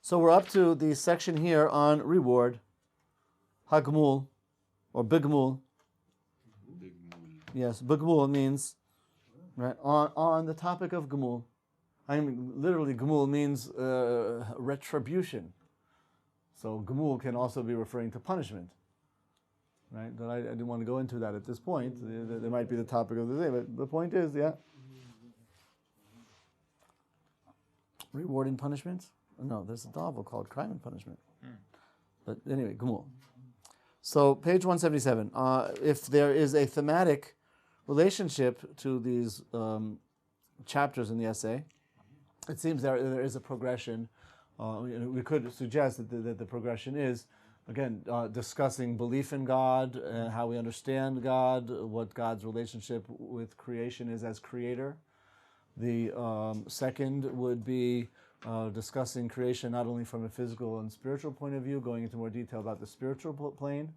So we're up to the section here on reward, hagmul, or bigmul. Yes, bigmul means right on the topic of gmul. I mean, literally, gmul means retribution. So gmul can also be referring to punishment, right? But I didn't want to go into that at this point. There might be the topic of the day, but the point is, reward and punishment. No, there's a novel called Crime and Punishment. But anyway, gmul. So page 177. If there is a thematic relationship to these chapters in the essay, it seems there is a progression. We could suggest that the progression is, again, discussing belief in God, how we understand God, what God's relationship with creation is as creator. The second would be discussing creation not only from a physical and spiritual point of view, going into more detail about the spiritual plane.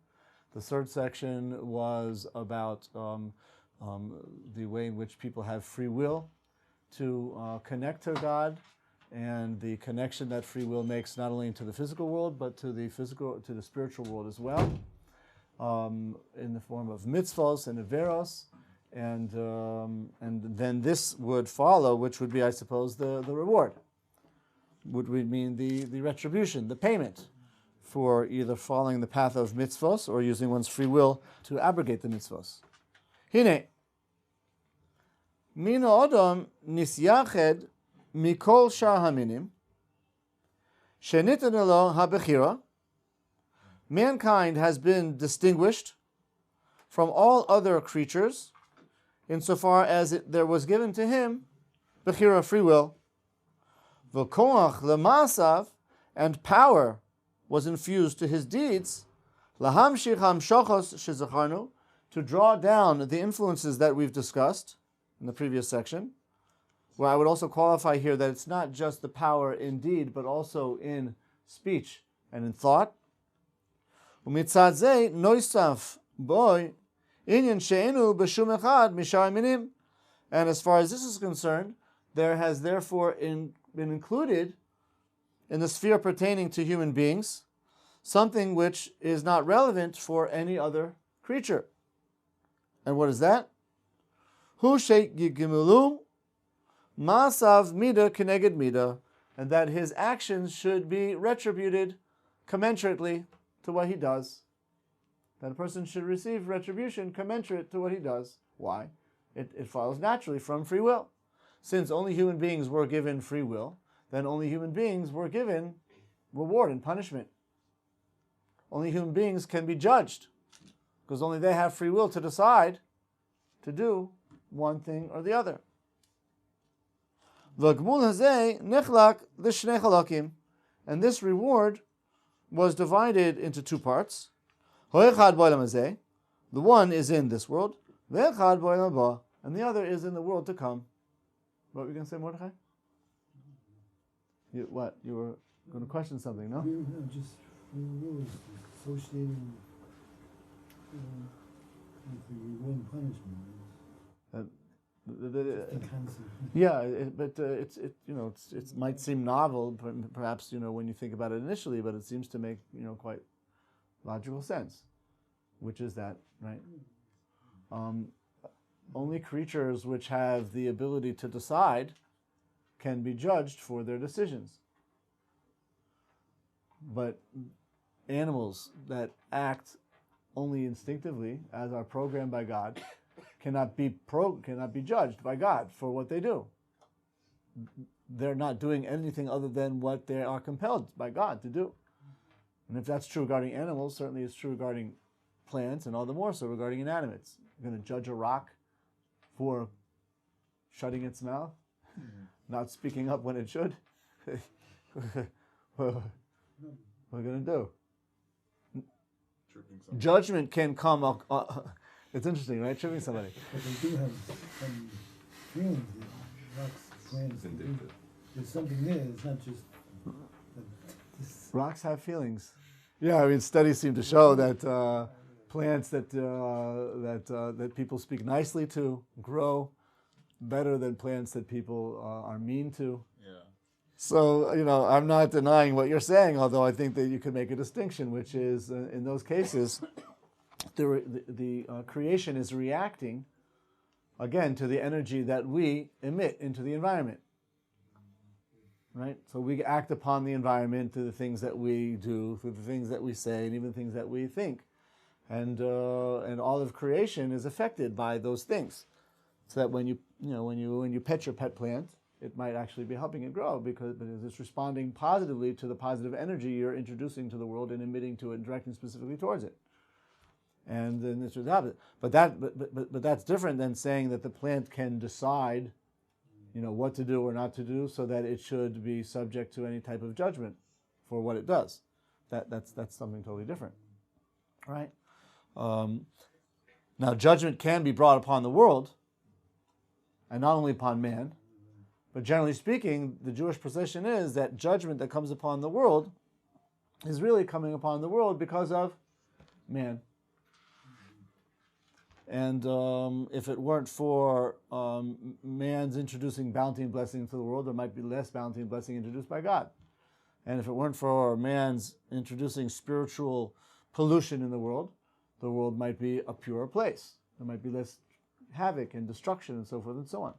The third section was about the way in which people have free will to connect to God, and the connection that free will makes not only to the physical world but to the spiritual world as well, in the form of mitzvos and averos, and then this would follow, which would be, I suppose, the reward. Would mean the retribution, the payment for either following the path of mitzvos or using one's free will to abrogate the mitzvos. Hine, min odom nisyached mikol shar haminim, sheniten lo habechira. Mankind has been distinguished from all other creatures insofar as there was given to him bechira, free will. V'koach lemasav, and power was infused to his deeds, lahamshich hamshochos shezacharnu, to draw down the influences that we've discussed in the previous section, where I would also qualify here that it's not just the power in deed, but also in speech and in thought. Umitzad zeh noisaf boy inyan she'enu b'shum echad mishar minim, and as far as this is concerned, there has therefore been included in the sphere pertaining to human beings something which is not relevant for any other creature. And what is that? Hu she'yigimulu masav mida keneged mida, and that his actions should be retributed commensurately to what he does. That a person should receive retribution commensurate to what he does. Why? It follows naturally from free will. Since only human beings were given free will, then only human beings were given reward and punishment. Only human beings can be judged, because only they have free will to decide to do one thing or the other. And this reward was divided into two parts. The one is in this world, and the other is in the world to come. What were you going to say, Mordechai? You were going to question something, no? No, just rules associating with the reward and punishment. But it might seem novel, perhaps when you think about it initially, but it seems to make quite logical sense, which is that, right? Only creatures which have the ability to decide can be judged for their decisions. But animals that act only instinctively, as are programmed by God, cannot be judged by God for what they do. They're not doing anything other than what they are compelled by God to do. And if that's true regarding animals, certainly it's true regarding plants, and all the more so regarding inanimates. You're going to judge a rock for shutting its mouth, not speaking up when it should. What are we going to do? Judgment can come. It's interesting, right? Tripping somebody. But they do have some feelings. Rocks, plants. There's something there. It's not just. Rocks have feelings. Yeah, I mean, studies seem to show that plants that people speak nicely to grow better than plants that people are mean to. Yeah. So, I'm not denying what you're saying, although I think that you could make a distinction, which is, in those cases, the creation is reacting, again, to the energy that we emit into the environment. Right? So we act upon the environment through the things that we do, through the things that we say, and even things that we think. And all of creation is affected by those things. So that when you pet your pet plant, it might actually be helping it grow because it's responding positively to the positive energy you're introducing to the world and emitting to it and directing specifically towards it. And then this was opposite. But that's different than saying that the plant can decide, what to do or not to do, so that it should be subject to any type of judgment for what it does. That's something totally different, right? Now, judgment can be brought upon the world, and not only upon man. But generally speaking, the Jewish position is that judgment that comes upon the world is really coming upon the world because of man. And if it weren't for man's introducing bounty and blessing into the world, there might be less bounty and blessing introduced by God. And if it weren't for man's introducing spiritual pollution in the world might be a purer place. There might be less havoc and destruction and so forth and so on.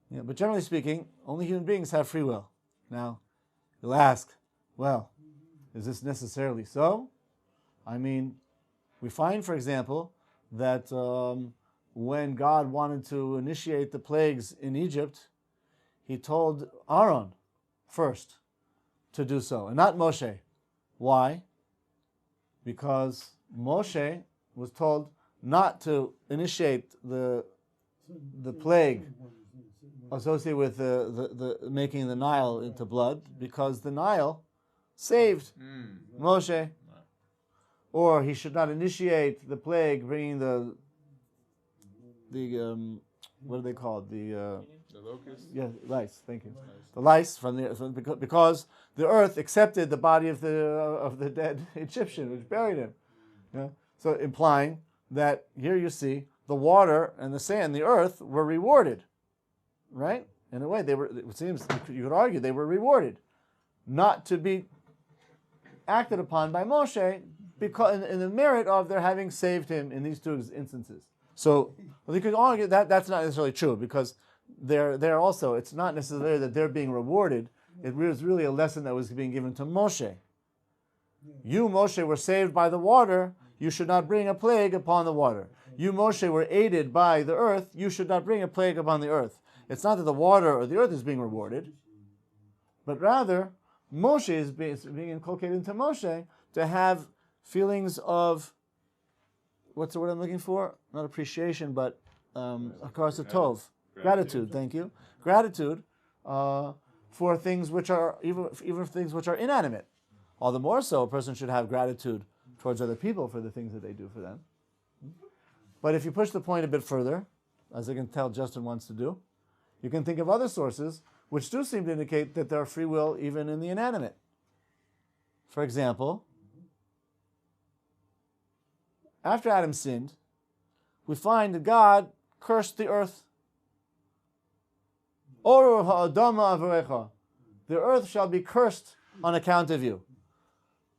Yeah, but generally speaking, only human beings have free will. Now, you'll ask, well, is this necessarily so? I mean, we find, for example, that when God wanted to initiate the plagues in Egypt, he told Aaron first to do so, and not Moshe. Why? Because Moshe was told not to initiate the plague associated with the making the Nile into blood, because the Nile saved Moshe. Or he should not initiate the plague bringing the what are they called? The locusts? Yeah, lice. Thank you. The lice because the earth accepted the body of the dead Egyptian, which buried him. Yeah? So implying that here you see the water and the sand, the earth were rewarded, right? In a way, they were. It seems you could argue they were rewarded, not to be acted upon by Moshe, because in the merit of their having saved him in these two instances. So you could argue that that's not necessarily true, because they're also, it's not necessarily that they're being rewarded. It was really a lesson that was being given to Moshe. You, Moshe, were saved by the water. You should not bring a plague upon the water. You, Moshe, were aided by the earth. You should not bring a plague upon the earth. It's not that the water or the earth is being rewarded, but rather Moshe is being inculcated into Moshe to have feelings of, what's the word I'm looking for? Not appreciation, but of course, a tov. Gratitude, thank you. Gratitude for things which are, even things which are inanimate. All the more so, a person should have gratitude towards other people for the things that they do for them. But if you push the point a bit further, as I can tell Justin wants to do, you can think of other sources which do seem to indicate that there are free will even in the inanimate. For example, after Adam sinned, we find that God cursed the earth. Oru ha'adama avarecha. The earth shall be cursed on account of you.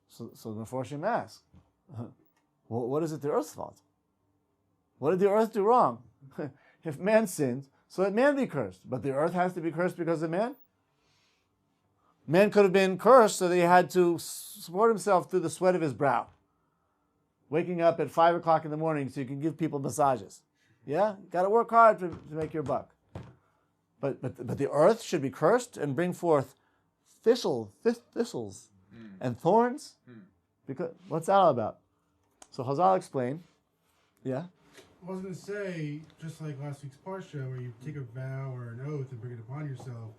So the Meforshim ask, what is it the earth's fault? What did the earth do wrong? If man sinned, so let man be cursed. But the earth has to be cursed because of man? Man could have been cursed so that he had to support himself through the sweat of his brow. Waking up at 5 o'clock in the morning so you can give people massages. Yeah? You got to work hard to make your buck. But the earth should be cursed and bring forth thistles and thorns? Because what's that all about? So Chazal explain. Yeah? I was going to say, just like last week's Parsha, where you take a vow or an oath and bring it upon yourself,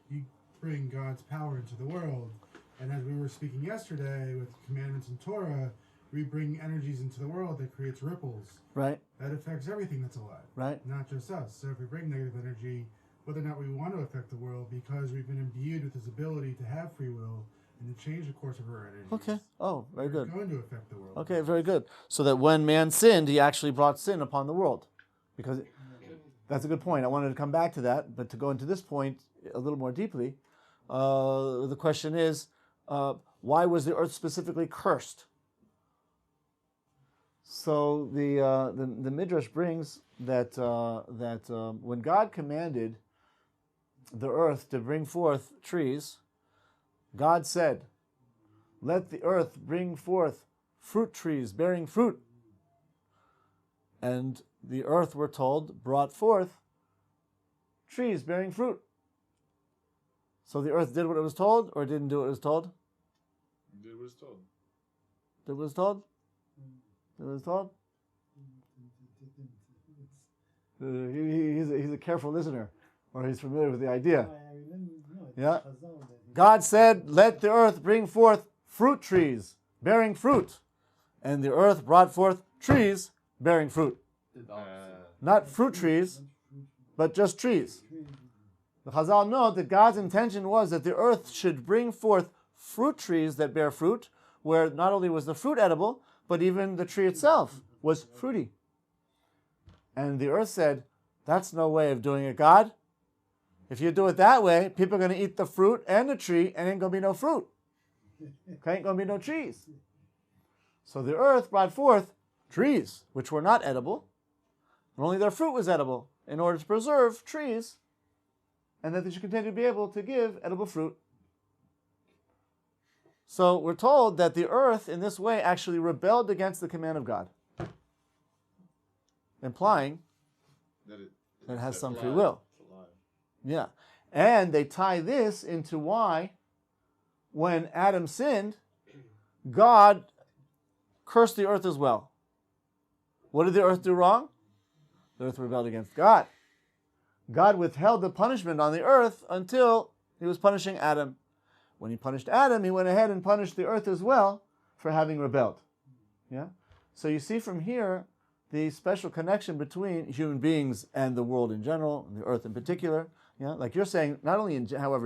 you bring God's power into the world. And as we were speaking yesterday with commandments and Torah, we bring energies into the world that creates ripples. Right. That affects everything that's alive. Right. Not just us. So if we bring negative energy, whether or not we want to affect the world, because we've been imbued with this ability to have free will and to change the course of our energy. Okay. Oh, very good. We're going to affect the world. Okay, very good. So that when man sinned, he actually brought sin upon the world. Because that's a good point. I wanted to come back to that, but to go into this point a little more deeply, the question is, why was the earth specifically cursed? So the Midrash brings that when God commanded the earth to bring forth trees, God said, "Let the earth bring forth fruit trees bearing fruit." And the earth, we're told, brought forth trees bearing fruit. So the earth did what it was told, or didn't do what it was told? Did what it was told. Did what it was told? Did what it was told? He's a careful listener, or he's familiar with the idea. Yeah. God said, "Let the earth bring forth fruit trees bearing fruit." And the earth brought forth trees bearing fruit. Not fruit trees, but just trees. The Chazal note that God's intention was that the earth should bring forth fruit trees that bear fruit, where not only was the fruit edible, but even the tree itself was fruity. And the earth said, "That's no way of doing it, God. If you do it that way, people are going to eat the fruit and the tree, and ain't going to be no fruit. Ain't going to be no trees." So the earth brought forth trees, which were not edible, and only their fruit was edible, in order to preserve trees, and that they should continue to be able to give edible fruit. So we're told that the earth, in this way, actually rebelled against the command of God, implying that it has some free will. Yeah. And they tie this into why, when Adam sinned, God cursed the earth as well. What did the earth do wrong? The earth rebelled against God. God withheld the punishment on the earth until he was punishing Adam. When he punished Adam, he went ahead and punished the earth as well for having rebelled. Yeah? So you see from here the special connection between human beings and the world in general, and the earth in particular. Yeah? Like you're saying, not only in general,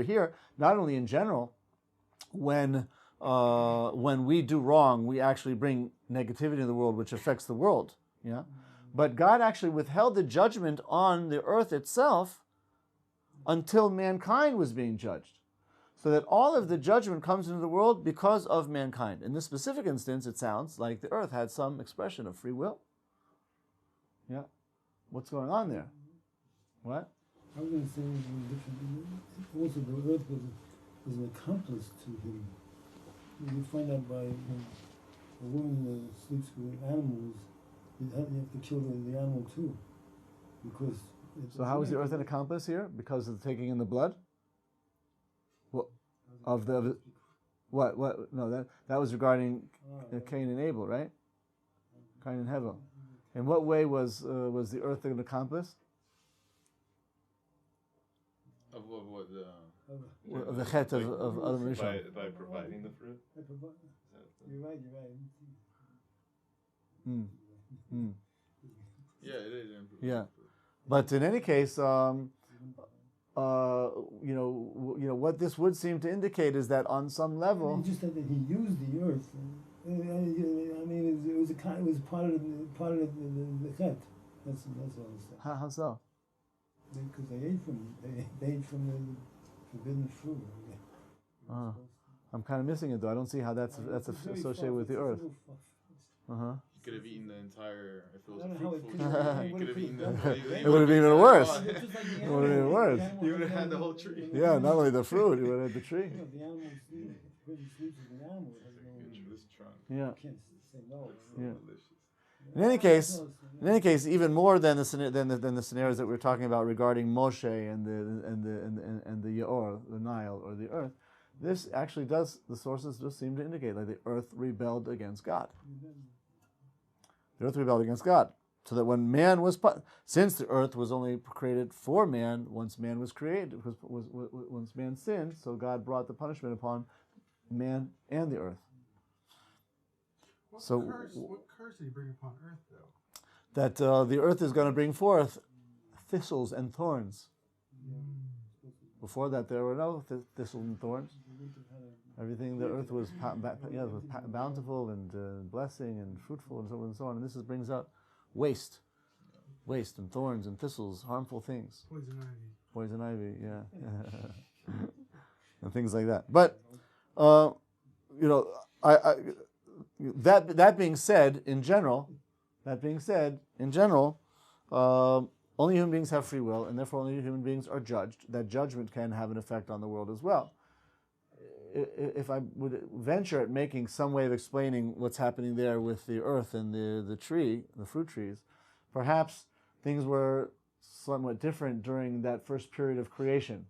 when we do wrong, we actually bring negativity in the world, which affects the world. Yeah? But God actually withheld the judgment on the earth itself until mankind was being judged. So that all of the judgment comes into the world because of mankind. In this specific instance, it sounds like the earth had some expression of free will. Yeah. What's going on there? What? I was going to say something different. Also, the earth was an accomplice to him. You find out by when a woman sleeps with animals, you have to kill the animal too. Because so how is the earth an accomplice here? Because of taking in the blood? What? No, that was regarding Cain and Abel, right? Cain and Hevel. In what way was the earth an accomplice? Of what? Of the chet of Adam and Rishon. By providing the fruit? You're right. Yeah, it is. Yeah. But in any case, what this would seem to indicate is that on some level, just that he used the earth. I mean, it was part of the chet. That's all I'm saying. How so? Because they ate from the forbidden fruit. I'm kind of missing it though. I don't see how that's associated with the earth. You could have eaten the entire. If it was a fruitful tree, you could have eaten the. It would have been even worse. It would have been worse. You would have had the whole tree. Yeah, not only the fruit, you would have had the tree. The animal sleeps with the animal. Yeah. Can't say no. Yeah. In any case, even more than the scenarios that we're talking about regarding Moshe and the Yaor, the Nile or the earth, this actually does. The sources just seem to indicate like the earth rebelled against God. The earth rebelled against God, so that when man was since the earth was only created for man, once man was created, once man sinned, so God brought the punishment upon man and the earth. What So, curse did he bring upon earth, though? That the earth is going to bring forth thistles and thorns. Before that, there were no thistles and thorns. Everything, the earth was bountiful and blessing and fruitful and so on and so on. And this brings out waste and thorns and thistles, harmful things. Poison ivy. Poison ivy, yeah. and things like that. But that being said, in general, only human beings have free will, and therefore only human beings are judged. That judgment can have an effect on the world as well. If I would venture at making some way of explaining what's happening there with the earth and the fruit trees, perhaps things were somewhat different during that first period of creation,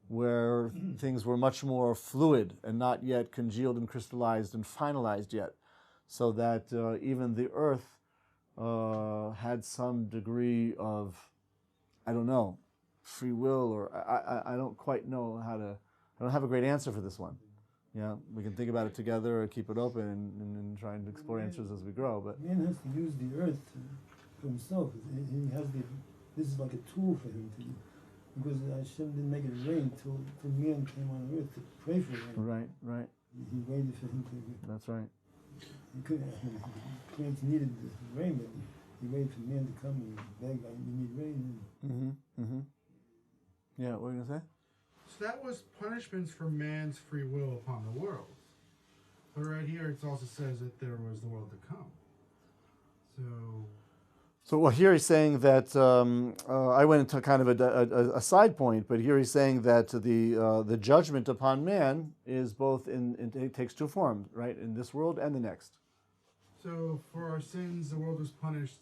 where things were much more fluid and not yet congealed and crystallized and finalized yet, so that even the earth had some degree of, I don't know, free will, or I don't quite know how to, I don't have a great answer for this one. Yeah, we can think about it together or keep it open and try and explore answers as we grow. But man has to use the earth for himself. He has this is like a tool for him to, because Hashem didn't make it rain till man came on earth to pray for rain. Right. He waited for him to. That's right. He couldn't. Plants needed the rain, but he waited for man to come and beg, "You need rain." Yeah, what were you gonna say? So that was punishments for man's free will upon the world. But right here it also says that there was the world to come. So well, here he's saying that I went into kind of a side point, but here he's saying that the judgment upon man is both it takes two forms, right? In this world and the next. So for our sins, the world was punished.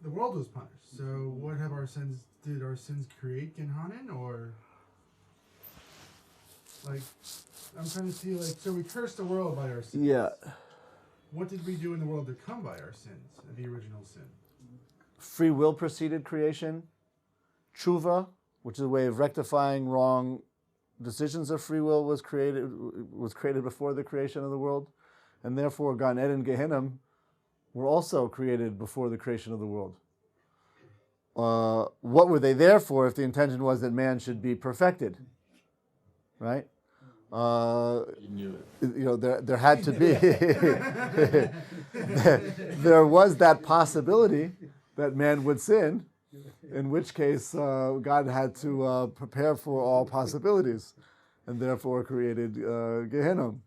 The world was punished. So what have our sins? Did our sins create Genhanan, or like I'm trying to see so we cursed the world by our sins. Yeah. What did we do in the world to come by our sins, the original sin? Free will preceded creation. Tshuva, which is a way of rectifying wrong decisions of free will, was created before the creation of the world, and therefore Gan Eden and Gehinnom were also created before the creation of the world. What were they there for if the intention was that man should be perfected? Right? You knew it. There had to be. there was that possibility that man would sin, in which case God had to prepare for all possibilities, and therefore created Gehinnom.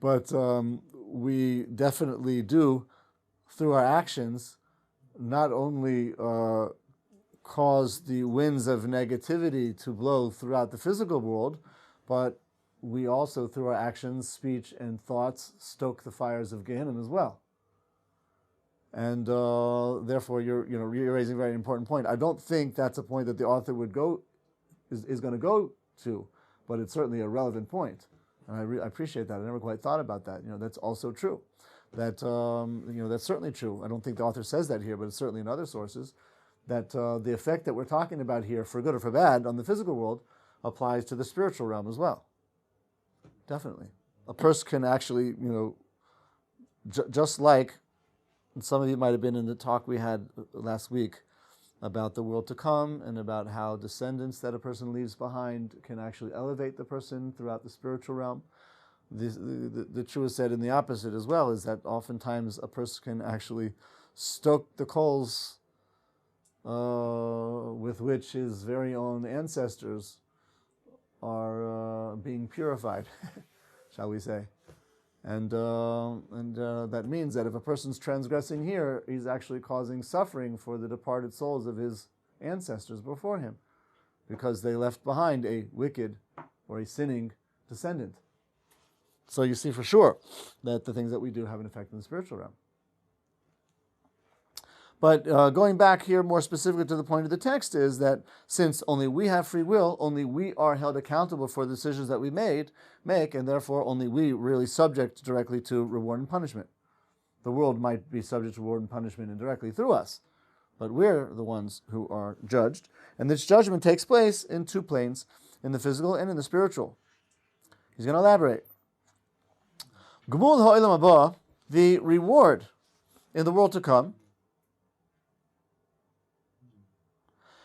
But we definitely do, through our actions, not only cause the winds of negativity to blow throughout the physical world, but we also, through our actions, speech, and thoughts, stoke the fires of Gehinnom as well. And therefore, you're raising a very important point. I don't think that's a point that the author is going to go to, but it's certainly a relevant point, and I appreciate that. I never quite thought about that. That's also true. That's certainly true. I don't think the author says that here, but it's certainly in other sources that the effect that we're talking about here, for good or for bad, on the physical world, applies to the spiritual realm as well. Definitely. A person can actually, just like, and some of you might have been in the talk we had last week about the world to come and about how descendants that a person leaves behind can actually elevate the person throughout the spiritual realm. The truth said in the opposite as well, is that oftentimes a person can actually stoke the coals with which his very own ancestors are being purified, shall we say. And that means that if a person's transgressing here, he's actually causing suffering for the departed souls of his ancestors before him, because they left behind a wicked or a sinning descendant. So you see for sure that the things that we do have an effect in the spiritual realm. But going back here more specifically to the point of the text is that since only we have free will, only we are held accountable for the decisions that we make, and therefore only we really subject directly to reward and punishment. The world might be subject to reward and punishment indirectly through us, but we're the ones who are judged. And this judgment takes place in two planes, in the physical and in the spiritual. He's going to elaborate. Gmul ha'olam haba, the reward in the world to come,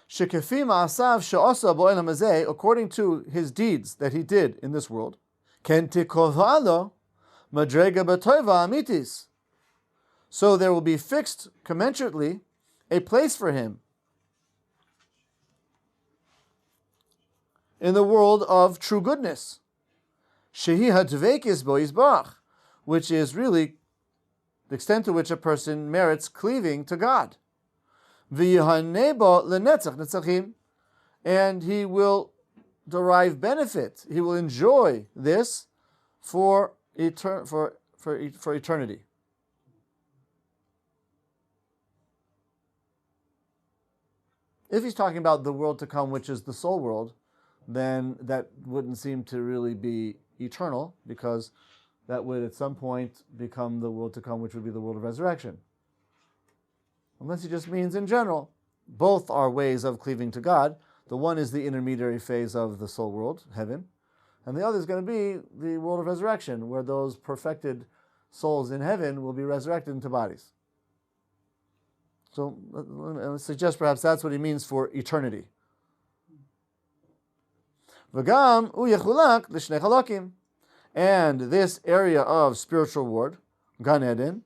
Shekefi ma'asav she'asa ba'olam hazeh, according to his deeds that he did in this world, ken tikovalo madrega b'toiva amitis. So there will be fixed commensurately a place for him in the world of true goodness. Shehi hadveikis bo yizbarach, which is really the extent to which a person merits cleaving to God. V'yihaneh bo lenetzach netzachim, and he will derive benefit. He will enjoy this for eternity. If he's talking about the world to come, which is the soul world, then that wouldn't seem to really be eternal, because that would at some point become the world to come, which would be the world of resurrection. Unless he just means in general. Both are ways of cleaving to God. The one is the intermediary phase of the soul world, heaven, and the other is going to be the world of resurrection, where those perfected souls in heaven will be resurrected into bodies. So I suggest perhaps that's what he means for eternity. V'gam u yechulak l'shnei chalakim, and this area of spiritual reward, Gan Eden,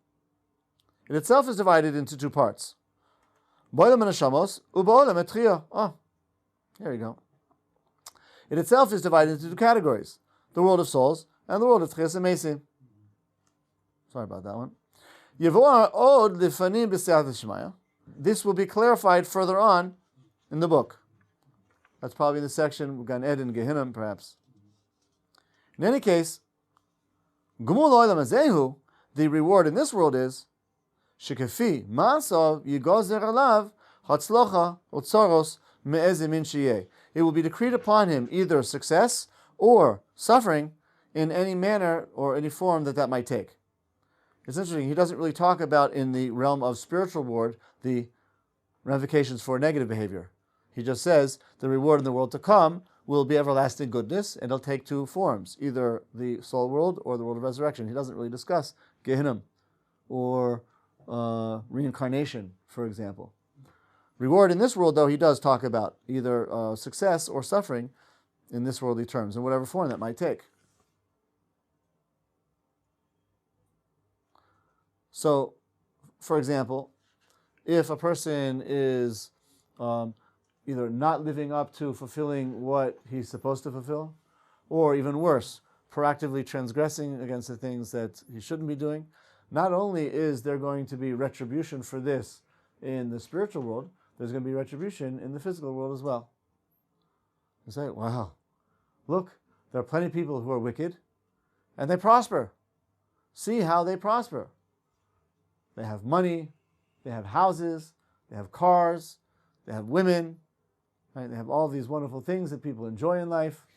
in itself is divided into two parts. Ba'olam haneshamos u'ba'olam etchiyah. Oh, here you go. It itself is divided into two categories: the world of souls and the world of tchias and Sorry about that one. This will be clarified further on in the book. That's probably in the section Gan Eden, Gehinnom, perhaps. In any case, Gumul Olam Azehu, the reward in this world is Shekafi Ma'asav Yigozer Alav Hatzlocha Otzaros Me'ezeh Min Sheyeh. It will be decreed upon him either success or suffering in any manner or any form that might take. It's interesting, he doesn't really talk about in the realm of spiritual reward the ramifications for negative behavior. He just says the reward in the world to come will be everlasting goodness, and it'll take two forms, either the soul world or the world of resurrection. He doesn't really discuss Gehinnom or reincarnation, for example. Reward in this world, though, he does talk about either success or suffering in this worldly terms, in whatever form that might take. So, for example, if a person is either not living up to fulfilling what he's supposed to fulfill, or even worse, proactively transgressing against the things that he shouldn't be doing, not only is there going to be retribution for this in the spiritual world, there's going to be retribution in the physical world as well. You say, wow, look, there are plenty of people who are wicked, and they prosper. See how they prosper. They have money, they have houses, they have cars, they have women, right? They have all these wonderful things that people enjoy in life.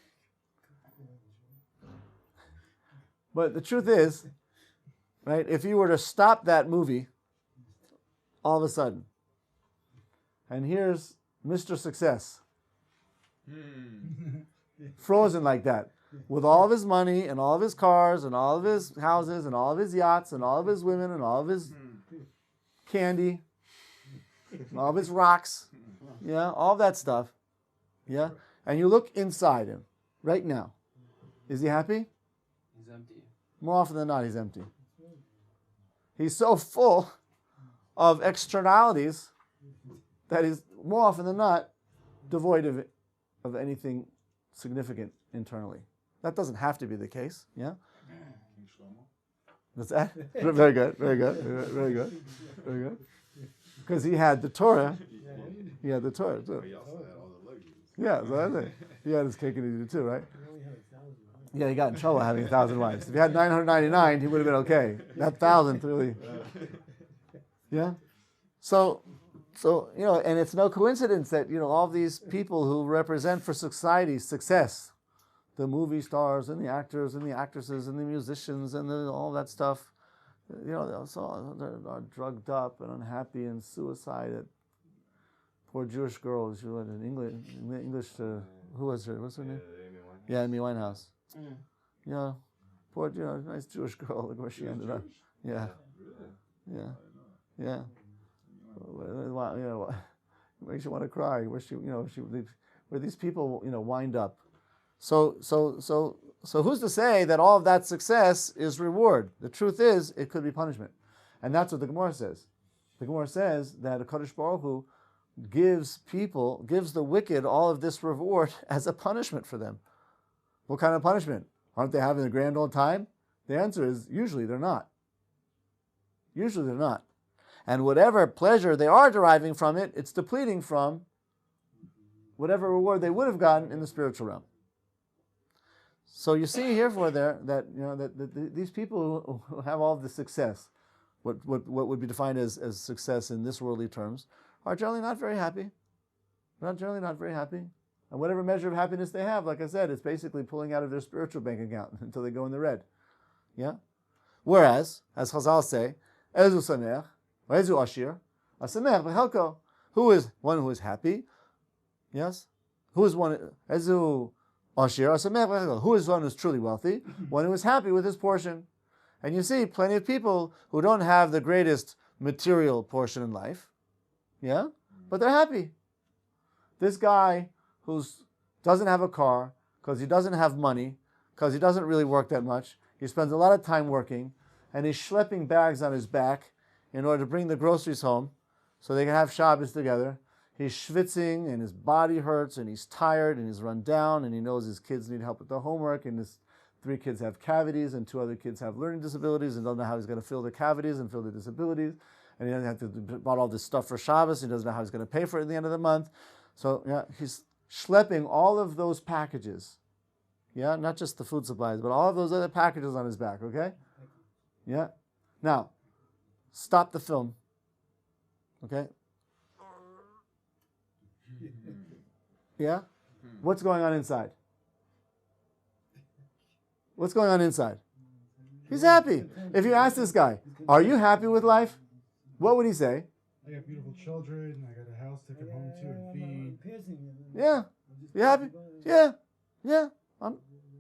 But the truth is, right, if you were to stop that movie all of a sudden, and here's Mr. Success, frozen like that, with all of his money and all of his cars and all of his houses and all of his yachts and all of his women and all of his candy, and all of his rocks, yeah, all that stuff, yeah, and you look inside him right now. Is he happy? He's empty. More often than not, he's empty. He's so full of externalities that he's more often than not devoid of anything significant internally. That doesn't have to be the case, yeah? What's that? Very good, very good, very good, very good. Because he had the Torah. He had the Torah too. He also had all the luxuries. Yeah, so that's it. He had his cake and eat it too, right? Yeah, he got in trouble having 1,000 wives. If he had 999, he would have been okay. That 1,000 really. Yeah? So, and it's no coincidence that, all these people who represent for society success, the movie stars and the actors and the actresses and the musicians and all that stuff, they're drugged up and unhappy and suicidal. Poor Jewish girl, she went in English, who was her? What's her name? Yeah, Amy Winehouse. Yeah, poor, nice Jewish girl. Look where she ended up. Yeah, yeah. Makes you want to cry. Where these people, wind up. So who's to say that all of that success is reward? The truth is, it could be punishment, and that's what the Gemara says. The Gemara says that HaKadosh Baruch Hu gives the wicked all of this reward as a punishment for them. What kind of punishment? Aren't they having a grand old time? The answer is usually they're not. Usually they're not. And whatever pleasure they are deriving from it, it's depleting from whatever reward they would have gotten in the spiritual realm. So you see here that these people who have all of the success, what would be defined as success in this worldly terms, are generally not very happy. Generally not very happy. And whatever measure of happiness they have, like I said, it's basically pulling out of their spiritual bank account until they go in the red. Yeah? Whereas, as Chazal say, Ezu Sameach, Ezu Ashir, Asameach B'Chelko, who is one who is happy? Yes? Who is one, Ezu Ashir, Asameach B'Chelko, who is one who is truly wealthy? One who is happy with his portion. And you see plenty of people who don't have the greatest material portion in life, yeah? But they're happy. This guy who doesn't have a car, because he doesn't have money, because he doesn't really work that much, he spends a lot of time working, and he's schlepping bags on his back in order to bring the groceries home so they can have Shabbos together. He's schwitzing, and his body hurts, and he's tired, and he's run down, and he knows his kids need help with the homework, and his 3 kids have cavities, and 2 other kids have learning disabilities, and don't know how he's going to fill the cavities and fill the disabilities, and he doesn't have to buy all this stuff for Shabbos, he doesn't know how he's going to pay for it at the end of the month. So yeah, he's schlepping all of those packages, yeah, not just the food supplies, but all of those other packages on his back, okay? Yeah. Now, stop the film, okay? Yeah? What's going on inside? What's going on inside? He's happy. If you ask this guy, are you happy with life? What would he say? I got beautiful children, I got a house to come home to and feed. Yeah. You happy? Yeah. Yeah.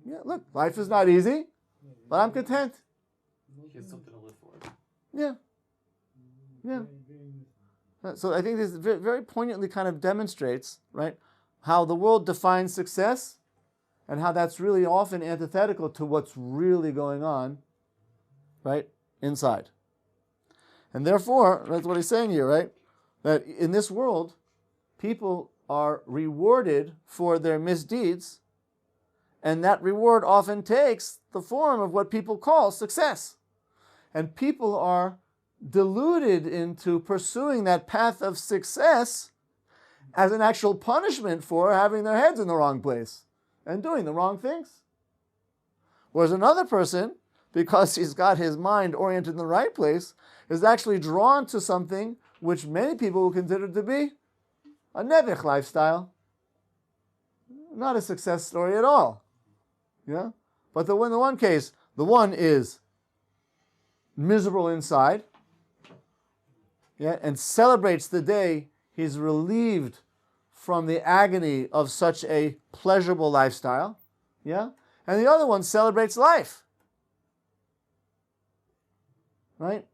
Yeah. Look, life is not easy, but I'm content. He has something to live for. Yeah. Yeah. So I think this very, very poignantly kind of demonstrates, right, how the world defines success and how that's really often antithetical to what's really going on, right, inside. And therefore, that's what he's saying here, right, that in this world, people are rewarded for their misdeeds, and that reward often takes the form of what people call success. And people are deluded into pursuing that path of success as an actual punishment for having their heads in the wrong place and doing the wrong things. Whereas another person, because he's got his mind oriented in the right place, is actually drawn to something which many people will consider to be a nevich lifestyle. Not a success story at all. Yeah? But in the one case, the one is miserable inside, yeah, and celebrates the day he's relieved from the agony of such a pleasurable lifestyle. Yeah? And the other one celebrates life. Right?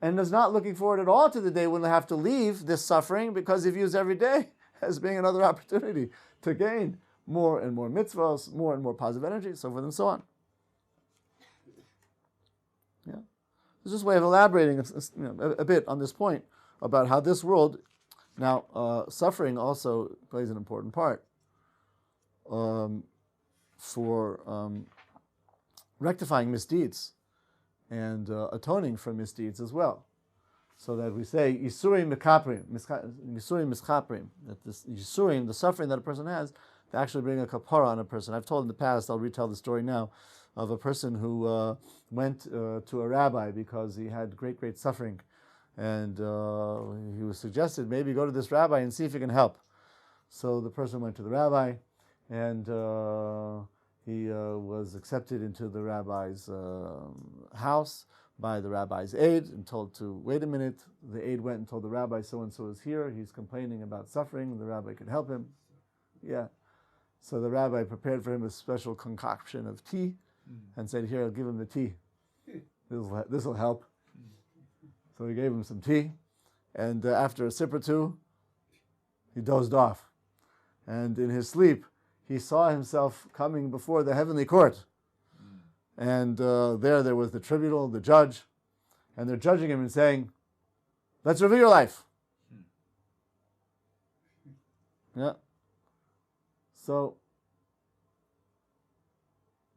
And is not looking forward at all to the day when they have to leave this suffering, because he views every day as being another opportunity to gain more and more mitzvahs, more and more positive energy, so forth and so on. Yeah, it's just a way of elaborating a bit on this point about how this world, now suffering also plays an important part for rectifying misdeeds and atoning for misdeeds as well. So that we say, Yisurim Mekaprim, Yisurim Mischaprim, that this Yisurim, the suffering that a person has, to actually bring a kapara on a person. I've told in the past, I'll retell the story now, of a person who went to a rabbi because he had great suffering. And he was suggested, maybe go to this rabbi and see if he can help. So the person went to the rabbi, and he was accepted into the rabbi's house by the rabbi's aide and told to wait a minute. The aide went and told the rabbi, so-and-so is here, he's complaining about suffering, the rabbi could help him. Yeah. So the rabbi prepared for him a special concoction of tea and said, here, I'll give him the tea. This will help. So he gave him some tea, and after a sip or two, he dozed off. And in his sleep, he saw himself coming before the heavenly court. And there was the tribunal, the judge, and they're judging him and saying, let's review your life. Yeah. So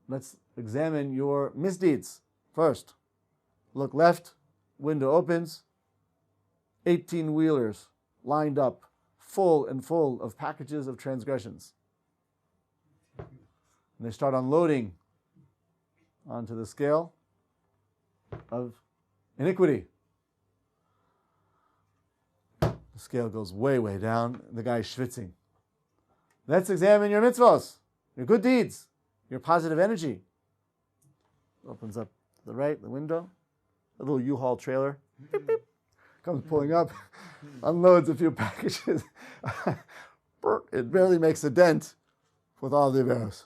let's examine your misdeeds first. Look left, window opens, 18-wheelers lined up, full of packages of transgressions. And they start unloading onto the scale of iniquity. The scale goes way, way down. The guy's schwitzing. Let's examine your mitzvos, your good deeds, your positive energy. Opens up to the right, the window, a little U-Haul trailer. Beep, beep. Comes pulling up, unloads a few packages. It barely makes a dent with all the Averos.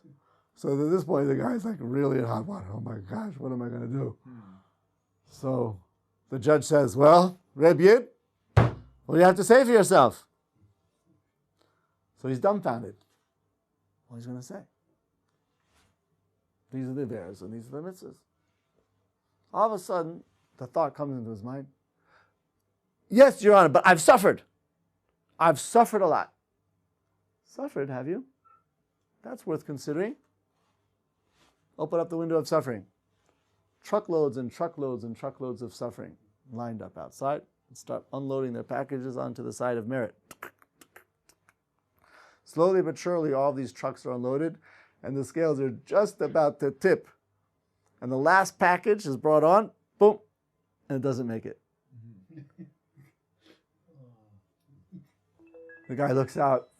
So at this point, the guy's like really in hot water. Oh my gosh, what am I going to do? So the judge says, well, Rabbi, what do you have to say for yourself? So he's dumbfounded. What he's going to say? These are the Averos and these are the mitzvahs. All of a sudden, the thought comes into his mind. Yes, Your Honor, but I've suffered. I've suffered a lot. Suffered, have you? That's worth considering. Open up the window of suffering. Truckloads and truckloads and truckloads of suffering lined up outside and start unloading their packages onto the side of merit. Slowly but surely, all these trucks are unloaded and the scales are just about to tip. And the last package is brought on, boom, and it doesn't make it. The guy looks out,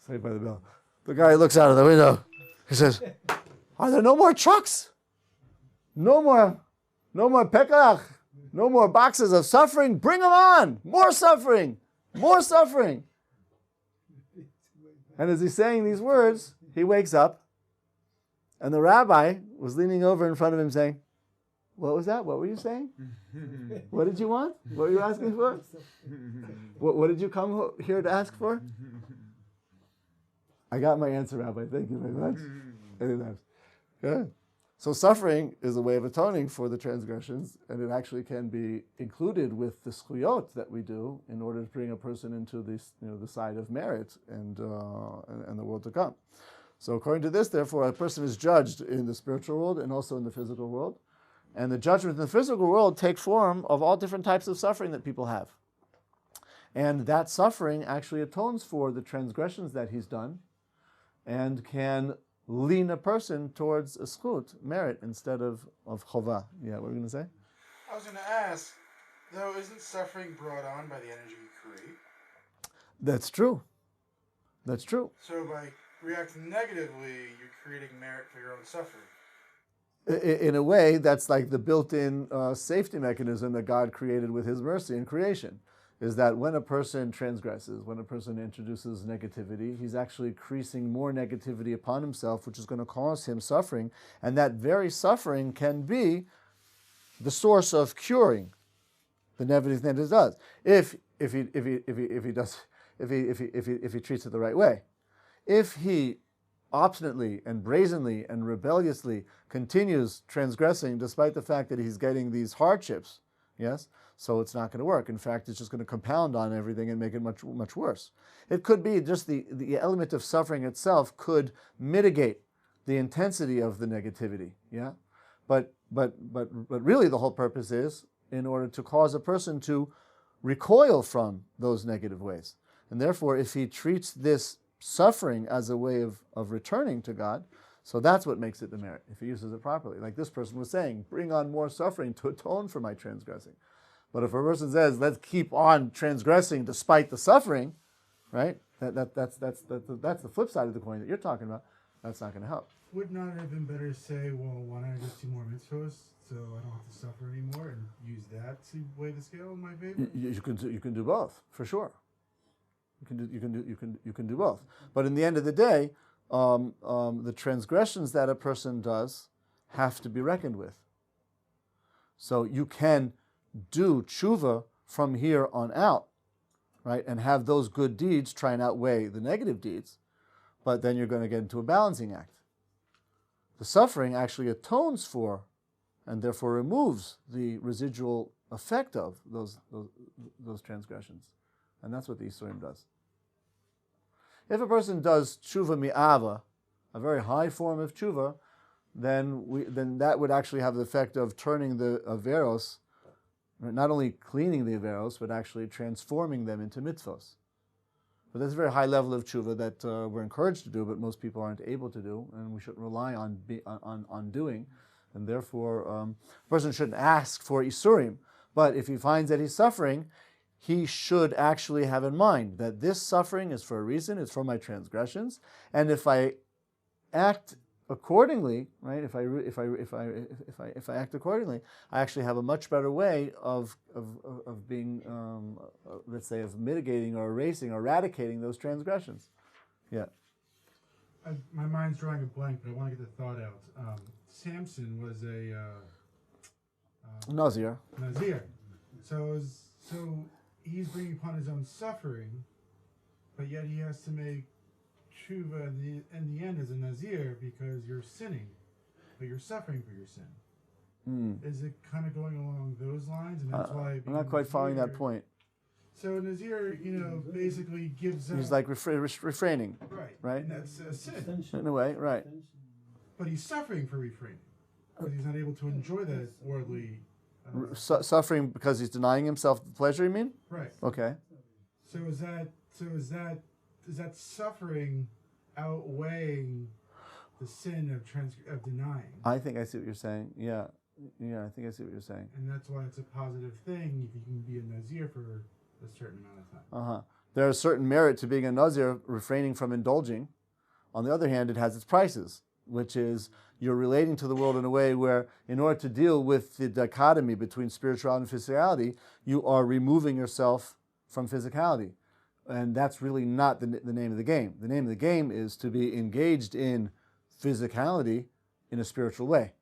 saved by the bell. The guy looks out of the window. He says, are there no more trucks? No more pekalach, no more boxes of suffering? Bring them on! More suffering! More suffering! And as he's saying these words, he wakes up, and the rabbi was leaning over in front of him saying, what was that? What were you saying? What did you want? What were you asking for? What did you come here to ask for? I got my answer, Rabbi. Thank you very much. Anytime. Yeah. So suffering is a way of atoning for the transgressions, and it actually can be included with the schuyot that we do in order to bring a person into this, the side of merit and the world to come. So according to this, therefore, a person is judged in the spiritual world and also in the physical world. And the judgment in the physical world take form of all different types of suffering that people have. And that suffering actually atones for the transgressions that he's done and can lean a person towards a schut, merit, instead of chova. Yeah, what were you going to say? I was going to ask, though, isn't suffering brought on by the energy you create? That's true. That's true. So by reacting negatively, you're creating merit for your own suffering. In a way, that's like the built-in safety mechanism that God created with his mercy in creation, is that when a person transgresses, when a person introduces negativity, he's actually increasing more negativity upon himself, which is going to cause him suffering, and that very suffering can be the source of curing the negative that it does, if he treats it the right way. If he obstinately and brazenly and rebelliously continues transgressing despite the fact that he's getting these hardships, yes, so it's not going to work. In fact, it's just going to compound on everything and make it much, much worse. It could be just the element of suffering itself could mitigate the intensity of the negativity, yeah? But really the whole purpose is in order to cause a person to recoil from those negative ways. And therefore, if he treats this suffering as a way of returning to God, so that's what makes it the merit, if he uses it properly. Like this person was saying, bring on more suffering to atone for my transgressing. But if a person says, let's keep on transgressing despite the suffering, right? That's the flip side of the coin that you're talking about. That's not going to help. Would not it have been better to say, well, why don't I just do more mitzvahs so I don't have to suffer anymore, and use that to weigh the scale in my favor? You can do both, for sure. You can do both. But in the end of the day, the transgressions that a person does have to be reckoned with. So you can do tshuva from here on out, right, and have those good deeds try and outweigh the negative deeds, but then you're going to get into a balancing act. The suffering actually atones for, and therefore removes the residual effect of those transgressions. And that's what the Yisurim does. If a person does tshuva mi'ava, a very high form of tshuva, then that would actually have the effect of turning the averos, not only cleaning the averos, but actually transforming them into mitzvos. But that's a very high level of tshuva that we're encouraged to do, but most people aren't able to do, and we shouldn't rely on doing. And therefore, a person shouldn't ask for isurim. But if he finds that he's suffering, he should actually have in mind that this suffering is for a reason, it's for my transgressions, and if I act accordingly, right? If I act accordingly, I actually have a much better way of being, let's say, of mitigating or erasing or eradicating those transgressions. Yeah. My mind's drawing a blank, but I want to get the thought out. Samson was a Nazir. Nazir. So he's bringing upon his own suffering, but yet he has to make tshuva in the end as a Nazir because you're sinning, but you're suffering for your sin. Is it kind of going along those lines? And that's why I'm not quite following that point. So Nazir, basically gives up. He's like refraining. Right? And that's a sin. In a way, right. But he's suffering for refraining. Because he's not able to enjoy that worldly... suffering because he's denying himself the pleasure, you mean? Right. Okay. So is that suffering outweighing the sin of denying? I think I see what you're saying. Yeah, I think I see what you're saying. And that's why it's a positive thing if you can be a Nazir for a certain amount of time. There is certain merit to being a Nazir, refraining from indulging. On the other hand, it has its prices, which is you're relating to the world in a way where, in order to deal with the dichotomy between spirituality and physicality, you are removing yourself from physicality. And that's really not the name of the game. The name of the game is to be engaged in physicality in a spiritual way.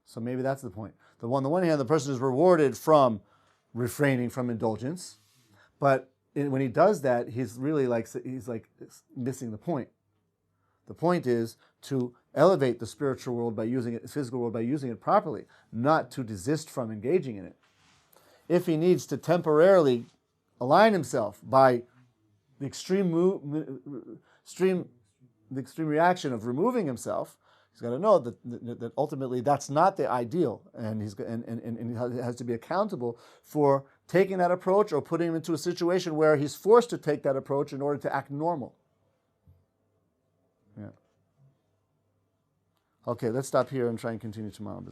So maybe that's the point. On the one hand, the person is rewarded from refraining from indulgence, but when he does that, he's missing the point. The point is to elevate the spiritual world by using it, the physical world by using it properly, not to desist from engaging in it. If he needs to temporarily align himself by the extreme reaction of removing himself, he's got to know that ultimately that's not the ideal, and he has to be accountable for taking that approach or putting him into a situation where he's forced to take that approach in order to act normal. Yeah. Okay, let's stop here and try and continue tomorrow.